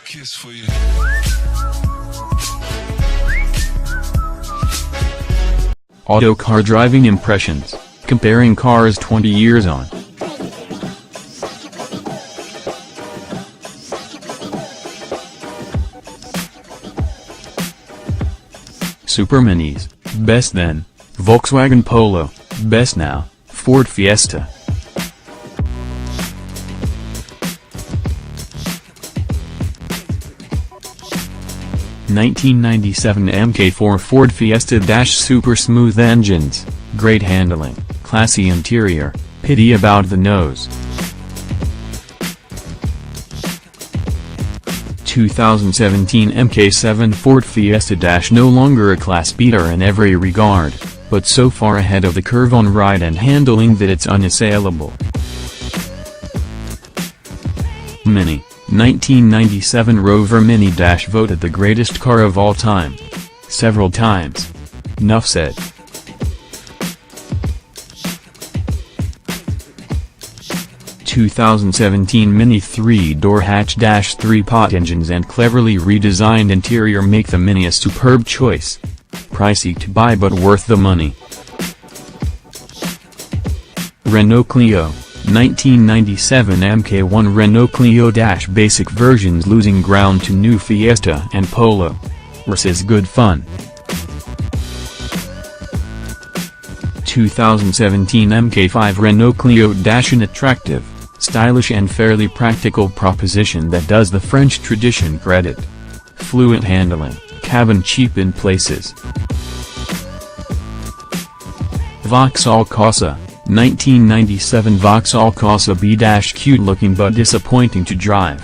kiss for you. Autocar driving impressions, comparing cars 20 years on. Super Minis, best then, Volkswagen Polo, best now, Ford Fiesta. (1997) Mk4 Ford Fiesta - super smooth engines, great handling, classy interior, pity about the nose. 2017 Mk7 Ford Fiesta - no longer a class beater in every regard, but so far ahead of the curve on ride and handling that it's unassailable. Mini, 1997 Rover Mini - voted the greatest car of all time. Several times. Nuff said. (2017) Mini 3-door hatch - 3-pot engines and cleverly redesigned interior make the Mini a superb choice. Pricey to buy but worth the money. Renault Clio, 1997 Mk1 Renault Clio - basic versions losing ground to new Fiesta and Polo. Versus good fun. 2017 Mk5 Renault Clio - an attractive, stylish and fairly practical proposition that does the French tradition credit. Fluid handling, cabin cheap in places. Vauxhall Corsa, 1997 Vauxhall Corsa B - cute looking but disappointing to drive.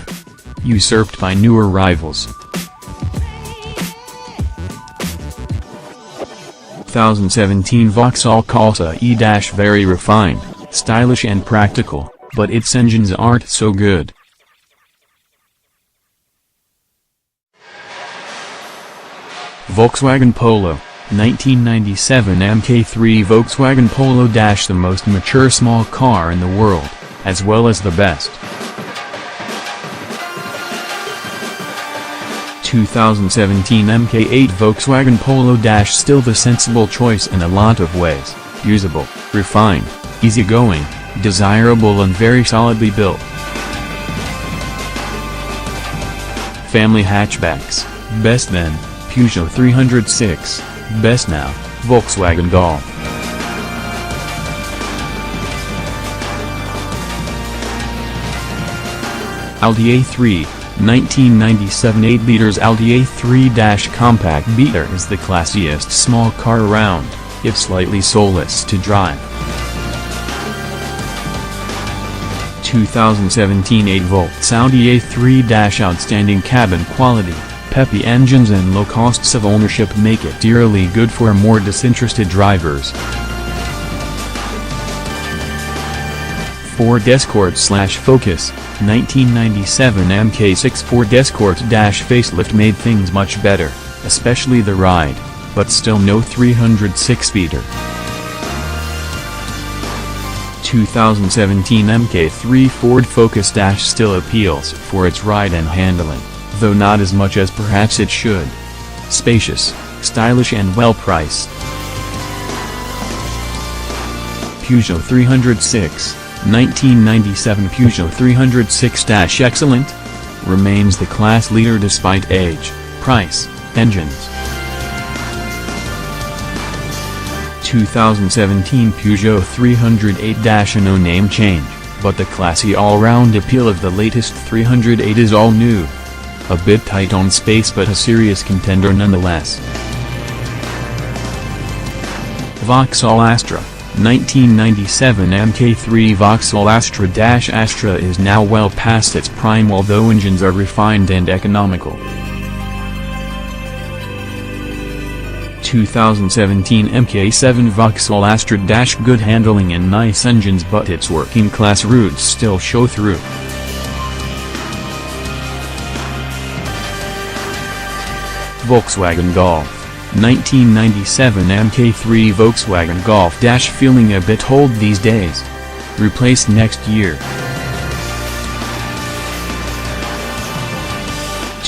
Usurped by newer rivals. 2017 Vauxhall Corsa E - very refined, stylish and practical, but its engines aren't so good. Volkswagen Polo, 1997 Mk3 Volkswagen Polo - the most mature small car in the world, as well as the best. 2017 Mk8 Volkswagen Polo - still the sensible choice in a lot of ways, usable, refined, easygoing, desirable and very solidly built. Family hatchbacks, best then, Peugeot 306, best now, Volkswagen Golf. Audi A3, 1997 8 liters Audi A3 - compact beater is the classiest small car around, if slightly soulless to drive. 2017 8 volts Audi A3 - outstanding cabin quality, peppy engines and low costs of ownership make it dearly good for more disinterested drivers. Ford Escort / Focus, 1997 Mk6 Ford Escort - facelift made things much better, especially the ride, but still no 306-seater. 2017 Mk3 Ford Focus - still appeals for its ride and handling, though not as much as perhaps it should. Spacious, stylish and well-priced. Peugeot 306, 1997 Peugeot 306 - excellent? Remains the class leader despite age, price, engines. 2017 Peugeot 308 - a no-name change, but the classy all-round appeal of the latest 308 is all new. A bit tight on space but a serious contender nonetheless. Vauxhall Astra, 1997 Mk3 Vauxhall Astra - Astra is now well past its prime although engines are refined and economical. 2017 Mk7 Vauxhall Astra - good handling and nice engines but its working class roots still show through. Volkswagen Golf, 1997 Mk3 Volkswagen Golf - feeling a bit old these days. Replaced next year.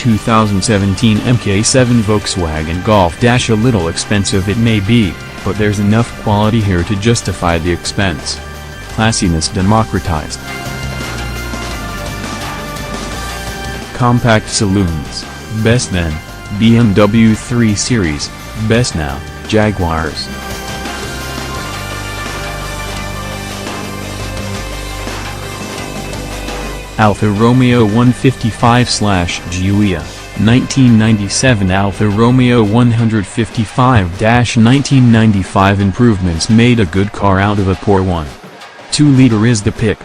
2017 MK7 Volkswagen Golf. A little expensive it may be, but there's enough quality here to justify the expense. Classiness democratized. Compact saloons, best then, BMW 3 Series, best now, Jaguars. Alfa Romeo 155/Giulia, 1997. Alfa Romeo 155-1995 improvements made a good car out of a poor one. 2-liter is the pick.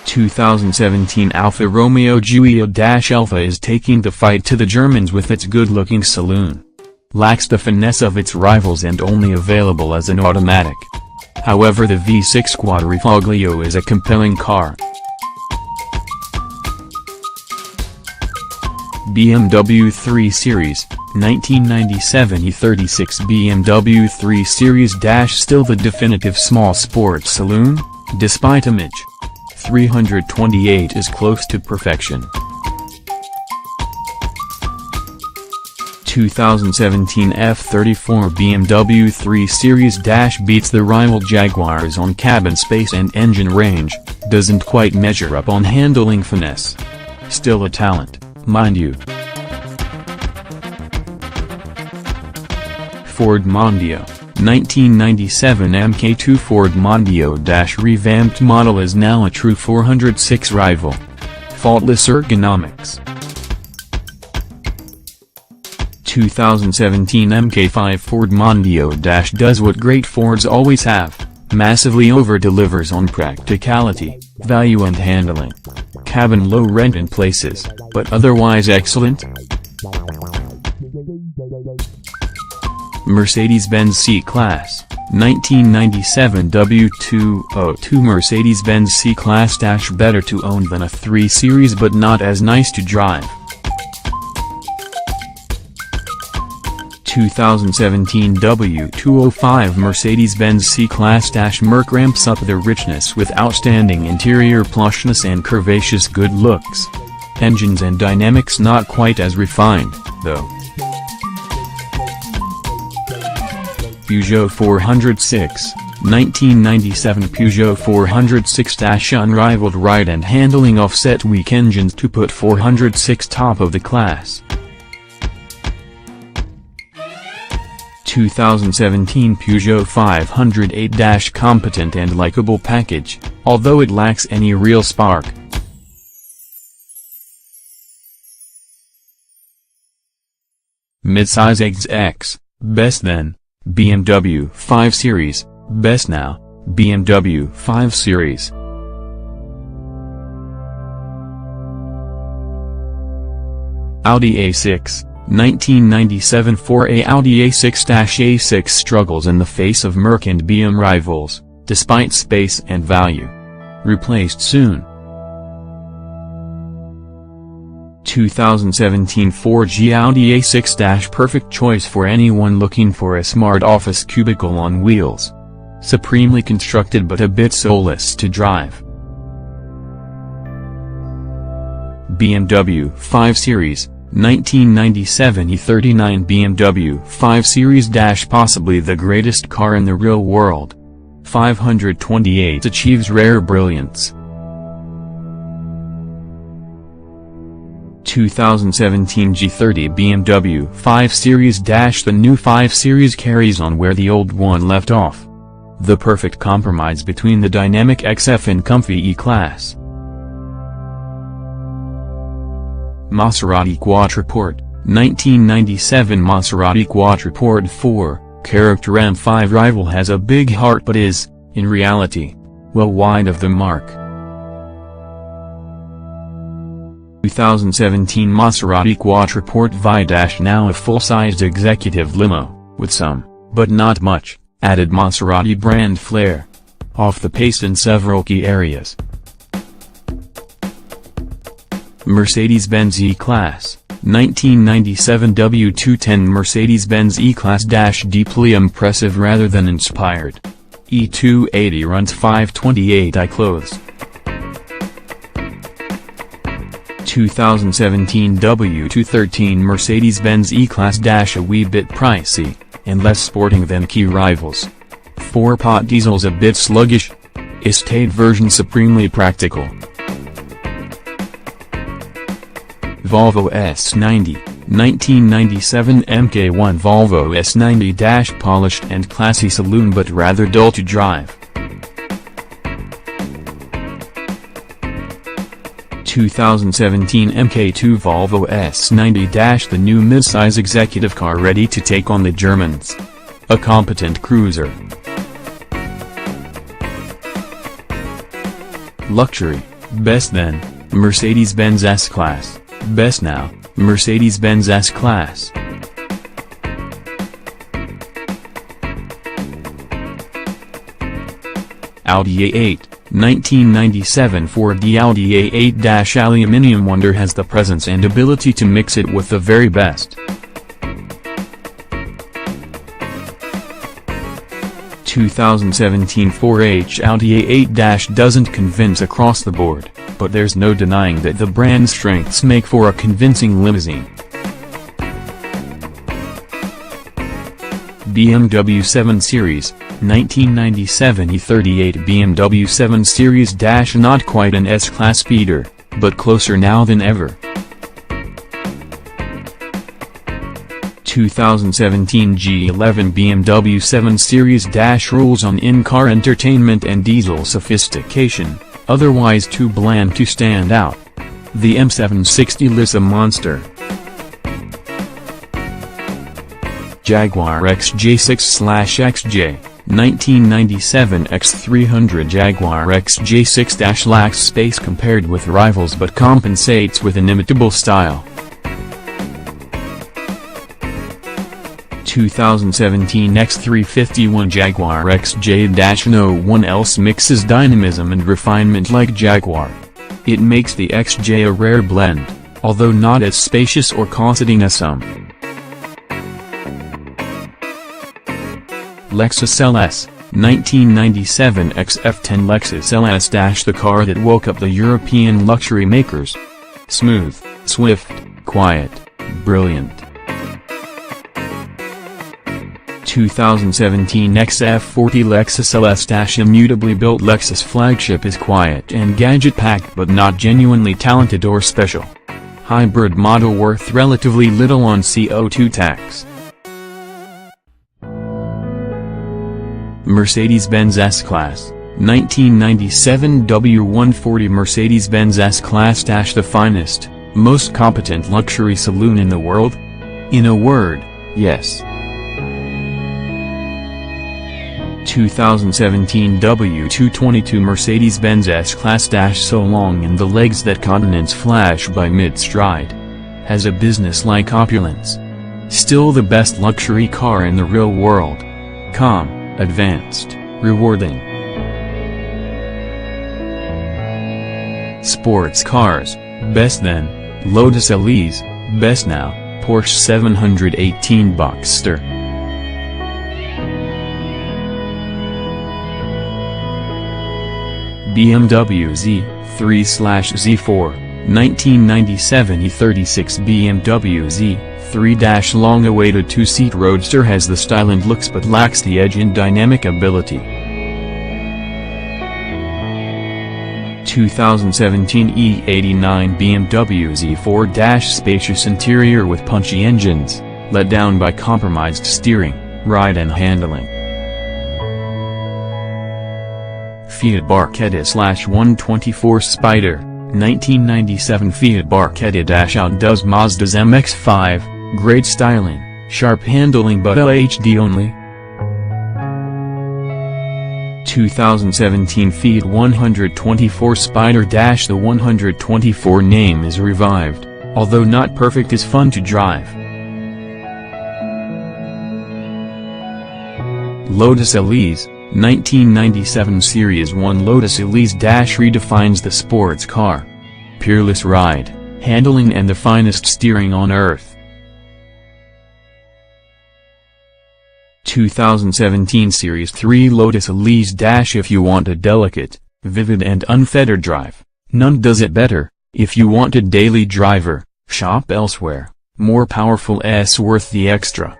2017 Alfa Romeo Giulia-Alfa is taking the fight to the Germans with its good-looking saloon. Lacks the finesse of its rivals and only available as an automatic. However, the V6 Quadrifoglio is a compelling car. BMW 3 Series, 1997 E36 BMW 3 Series – still the definitive small sports saloon, despite image. 328 is close to perfection. 2017 F34 BMW 3 Series – beats the rival Jaguars on cabin space and engine range, doesn't quite measure up on handling finesse. Still a talent, mind you. Ford Mondeo, 1997 Mk2 Ford Mondeo – revamped model is now a true 406 rival. Faultless ergonomics. 2017 Mk5 Ford Mondeo – does what great Fords always have, massively over-delivers on practicality, value and handling. Cabin low rent in places, but otherwise excellent. Mercedes-Benz C-Class, 1997 W202 Mercedes-Benz C-Class – better to own than a 3 Series but not as nice to drive. 2017 W205 Mercedes-Benz C-Class – Merc ramps up the richness with outstanding interior plushness and curvaceous good looks. Engines and dynamics not quite as refined, though. Peugeot 406, 1997 Peugeot 406 – unrivaled ride and handling offset weak engines to put 406 top of the class. 2017 Peugeot 508 – competent and likable package, although it lacks any real spark. Midsize XX, best then, BMW 5 Series, best now, BMW 5 Series. Audi A6, 1997 4A Audi A6 struggles in the face of Merc and BM rivals, despite space and value. Replaced soon. 2017 4G Audi A6 – perfect choice for anyone looking for a smart office cubicle on wheels. Supremely constructed but a bit soulless to drive. BMW 5 Series, 1997 E39 BMW 5 Series – possibly the greatest car in the real world. 528 achieves rare brilliance. 2017 G30 BMW 5 Series – the new 5 Series carries on where the old one left off. The perfect compromise between the dynamic XF and comfy E-Class. Maserati Quattroporte, 1997 Maserati Quattroporte 4, character M5 rival has a big heart but is, in reality, well wide of the mark. 2017 Maserati Quattroporte Vi – now a full-sized executive limo, with some, but not much, added Maserati brand flair. Off the pace in several key areas. Mercedes-Benz E-Class, 1997 W210 Mercedes-Benz E-Class – deeply impressive rather than inspired. E280 runs 528 I closed. 2017 W213 Mercedes-Benz E-Class - a wee bit pricey, and less sporting than key rivals. 4-pot diesel's a bit sluggish. Estate version supremely practical. Volvo S90, 1997 Mk1 Volvo S90 - polished and classy saloon but rather dull to drive. 2017 Mk2 Volvo S90 - the new midsize executive car ready to take on the Germans. A competent cruiser. Luxury, best then, Mercedes-Benz S-Class, best now, Mercedes-Benz S-Class. Audi A8, 1997 Ford. The Audi A8 - aluminium wonder has the presence and ability to mix it with the very best. 2017 4H Audi A8 - doesn't convince across the board, but there's no denying that the brand's strengths make for a convincing limousine. BMW 7 Series, 1997 E38 BMW 7 Series - not quite an S-Class speeder, but closer now than ever. 2017 G11 BMW 7 Series - rules on in-car entertainment and diesel sophistication, otherwise too bland to stand out. The M760 is a monster. Jaguar XJ6/XJ, 1997 X300 Jaguar XJ6 - lacks space compared with rivals but compensates with inimitable style. 2017 X351 Jaguar XJ - no one else mixes dynamism and refinement like Jaguar. It makes the XJ a rare blend, although not as spacious or cosseting as some. Lexus LS, 1997 XF10 Lexus LS - the car that woke up the European luxury makers. Smooth, swift, quiet, brilliant. 2017 XF40 Lexus LS - immutably built Lexus flagship is quiet and gadget-packed but not genuinely talented or special. Hybrid model worth relatively little on CO2 tax. Mercedes-Benz S-Class, 1997 W140 Mercedes-Benz S-Class - the finest, most competent luxury saloon in the world? In a word, yes. 2017 W222 Mercedes-Benz S-Class - so long in the legs that continents flash by mid-stride. Has a business-like opulence. Still the best luxury car in the real world. Calm, advanced, rewarding. Sports cars, best then, Lotus Elise, best now, Porsche 718 Boxster. BMW Z3/Z4, 1997 E36 BMW Z3 - long-awaited two-seat roadster has the style and looks but lacks the edge and dynamic ability. 2017 E89 BMW Z4 - spacious interior with punchy engines, let down by compromised steering, ride and handling. Fiat Barchetta /124 Spider, 1997 Fiat Barchetta - outdoes Mazda's MX-5, great styling, sharp handling but LHD only. 2017 Fiat 124 Spider - the 124 name is revived, although not perfect is fun to drive. Lotus Elise, 1997 Series 1 Lotus Elise - redefines the sports car. Peerless ride, handling and the finest steering on earth. 2017 Series 3 Lotus Elise - if you want a delicate, vivid and unfettered drive, none does it better. If you want a daily driver, shop elsewhere. More powerful S worth the extra.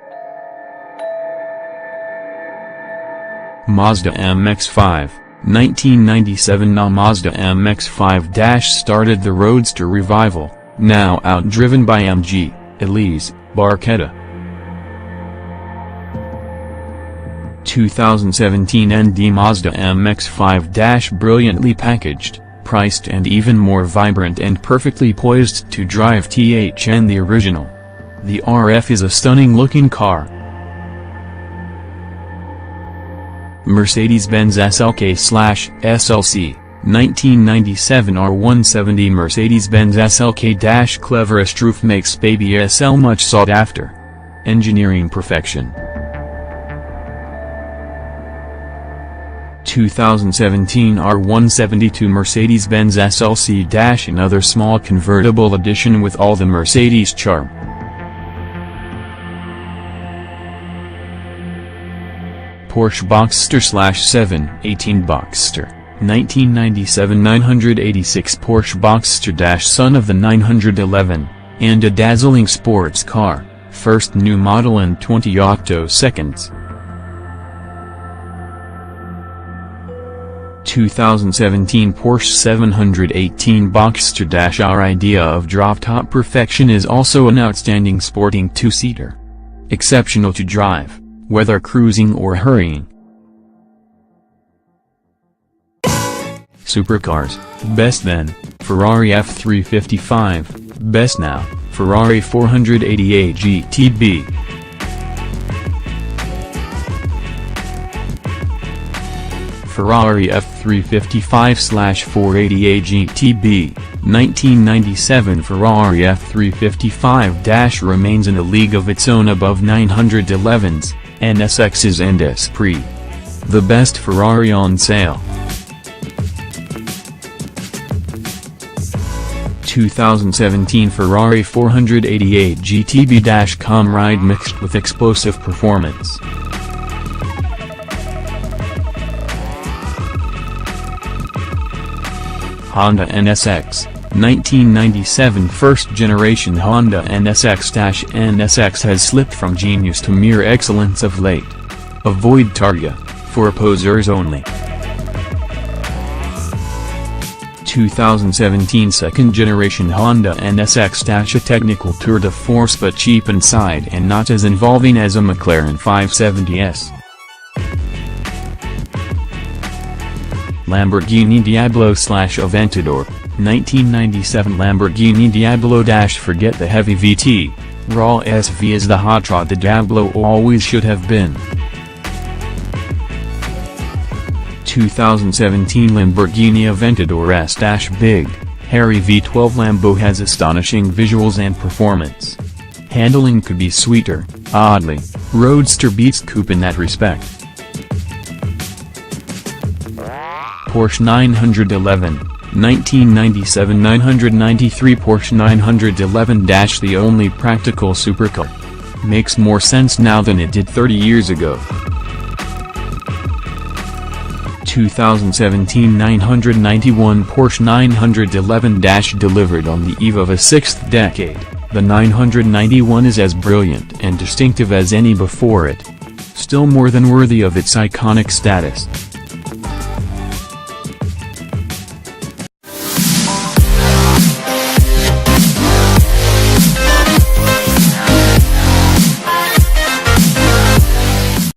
Mazda MX-5, 1997. Mazda MX-5 started the roadster revival, now outdriven by MG, Elise, Barchetta. 2017 ND Mazda MX-5 brilliantly packaged, priced and even more vibrant and perfectly poised to drive than the original. The RF is a stunning looking car. Mercedes-Benz SLK/SLC, 1997 R170. Mercedes-Benz SLK cleverest roof makes baby SL much sought after. Engineering perfection. 2017 R172 Mercedes-Benz SLC another small convertible edition with all the Mercedes charm. Porsche Boxster/718 Boxster, 1997 986 Porsche Boxster son of the 911, and a dazzling sports car, first new model in 20 octoseconds. 2017 Porsche 718 Boxster Our idea of drop-top perfection is also an outstanding sporting two-seater. Exceptional to drive, whether cruising or hurrying. Supercars, best then, Ferrari F355, best now, Ferrari 488 GTB. Ferrari F355/488 GTB, 1997 Ferrari F355 remains in a league of its own above 911s, NSXs and Esprit. The best Ferrari on sale. 2017 Ferrari 488 GTB Comrade mixed with explosive performance. Honda NSX, 1997 first-generation Honda NSX has slipped from genius to mere excellence of late. Avoid Targa, for posers only. 2017 second-generation Honda NSX a technical tour de force but cheap inside and not as involving as a McLaren 570S. Lamborghini Diablo/Aventador, 1997 Lamborghini Diablo forget the heavy VT, raw SV is the hot rod the Diablo always should have been. 2017 Lamborghini Aventador S-Big, hairy V12 Lambo has astonishing visuals and performance. Handling could be sweeter, oddly, Roadster beats Coupe in that respect. Porsche 911, 1997 993 Porsche 911 the only practical supercar. Makes more sense now than it did 30 years ago. 2017 991 Porsche 911 delivered on the eve of a sixth decade, the 991 is as brilliant and distinctive as any before it. Still more than worthy of its iconic status.